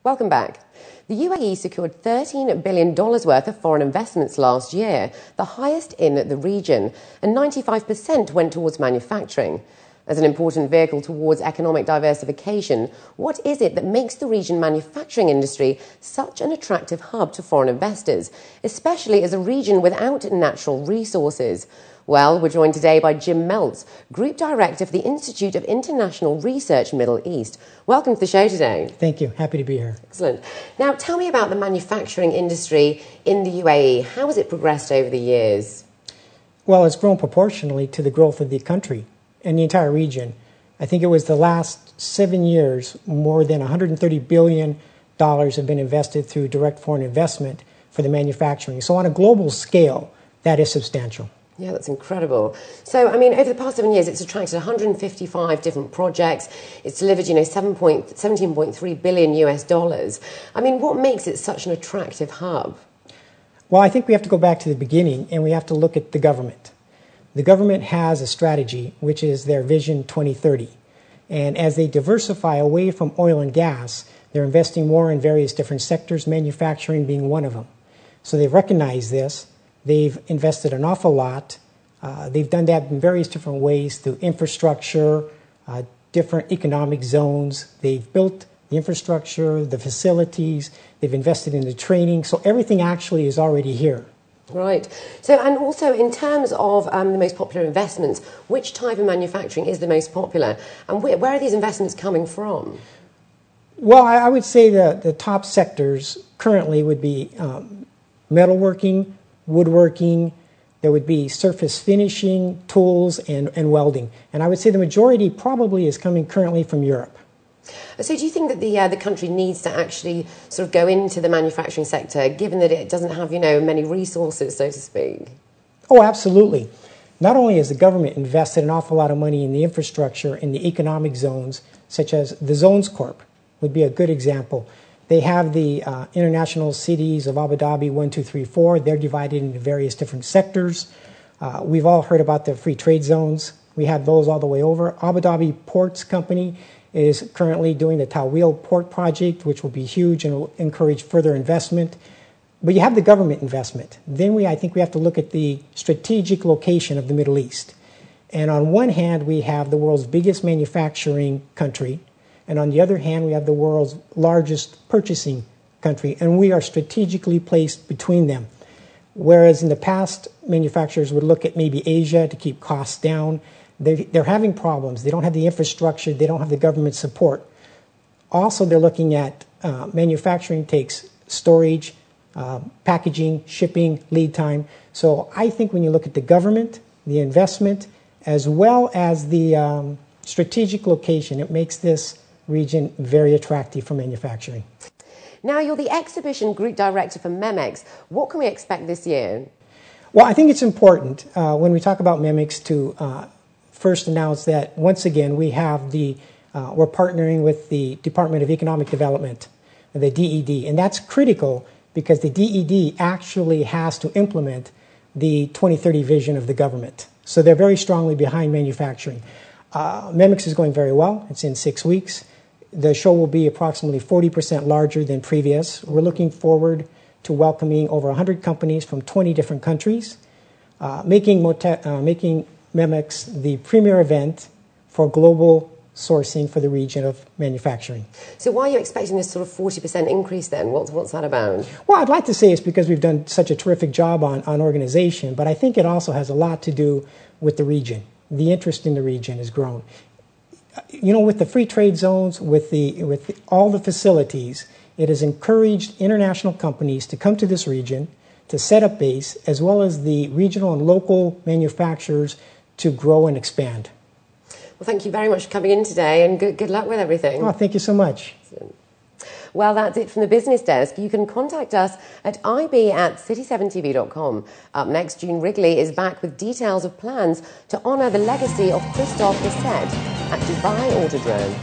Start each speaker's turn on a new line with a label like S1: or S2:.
S1: Welcome back. The UAE secured $13 billion worth of foreign investments last year, the highest in the region, and 95% went towards manufacturing. As an important vehicle towards economic diversification, what is it that makes the region manufacturing industry such an attractive hub to foreign investors, especially as a region without natural resources? Well, we're joined today by Jim Meltz, Group Director for the Institute of International Research Middle East. Welcome to the show today.
S2: Thank you. Happy to be here.
S1: Excellent. Now, tell me about the manufacturing industry in the UAE. How has it progressed over the years?
S2: Well, it's grown proportionally to the growth of the country and the entire region. I think it was the last 7 years, more than $130 billion have been invested through direct foreign investment for the manufacturing. So on a global scale, that is substantial.
S1: Yeah, that's incredible. So, I mean, over the past 7 years, it's attracted 155 different projects. It's delivered, $17.3 billion US. I mean, what makes it such an attractive hub?
S2: Well, I think we have to go back to the beginning and we have to look at the government. The government has a strategy, which is their Vision 2030. And as they diversify away from oil and gas, they're investing more in various different sectors, manufacturing being one of them. So they've recognized this. They've invested an awful lot. They've done that in various different ways through infrastructure, different economic zones. They've built the infrastructure, the facilities. They've invested in the training. So everything actually is already here.
S1: Right. So, and also in terms of the most popular investments, which type of manufacturing is the most popular? And where are these investments coming from?
S2: Well, I would say the top sectors currently would be metalworking, woodworking, there would be surface finishing, tools, and welding. And I would say the majority probably is coming currently from Europe.
S1: So do you think that the country needs to actually sort of go into the manufacturing sector, given that it doesn't have, many resources, so to speak?
S2: Oh, absolutely. Not only has the government invested an awful lot of money in the infrastructure in the economic zones, such as the Zones Corp would be a good example. They have the international cities of Abu Dhabi 1, 2, 3, 4. They're divided into various different sectors. We've all heard about the free trade zones. We have those all the way over. Abu Dhabi Ports Company is currently doing the Tawil Port Project, which will be huge and will encourage further investment. But you have the government investment. Then I think we have to look at the strategic location of the Middle East. And on one hand, we have the world's biggest manufacturing country. And on the other hand, we have the world's largest purchasing country. And we are strategically placed between them. Whereas in the past, manufacturers would look at maybe Asia to keep costs down. They're having problems. They don't have the infrastructure. They don't have the government support. Also, they're looking at manufacturing takes storage, packaging, shipping, lead time. So I think when you look at the government, the investment, as well as the strategic location, it makes this region very attractive for manufacturing.
S1: Now, you're the Exhibition Group Director for MEMEX. What can we expect this year?
S2: Well, I think it's important when we talk about MEMEX to first announce that once again we're partnering with the Department of Economic Development, the DED, and that's critical because the DED actually has to implement the 2030 vision of the government. So they're very strongly behind manufacturing. MEMEX is going very well. It's in 6 weeks. The show will be approximately 40% larger than previous. We're looking forward to welcoming over 100 companies from 20 different countries, making MEMEX the premier event for global sourcing for the region of manufacturing.
S1: So why are you expecting this sort of 40% increase then? What's that about?
S2: Well, I'd like to say it's because we've done such a terrific job on organization, but I think it also has a lot to do with the region. The interest in the region has grown. With the free trade zones, with all the facilities, it has encouraged international companies to come to this region, to set up base, as well as the regional and local manufacturers to grow and expand.
S1: Well, thank you very much for coming in today, and good luck with everything.
S2: Oh, thank you so much.
S1: Well, that's it from the business desk. You can contact us at ib@city7tv.com. Up next, June Wrigley is back with details of plans to honour the legacy of Christophe Bisset at Dubai Autodrome.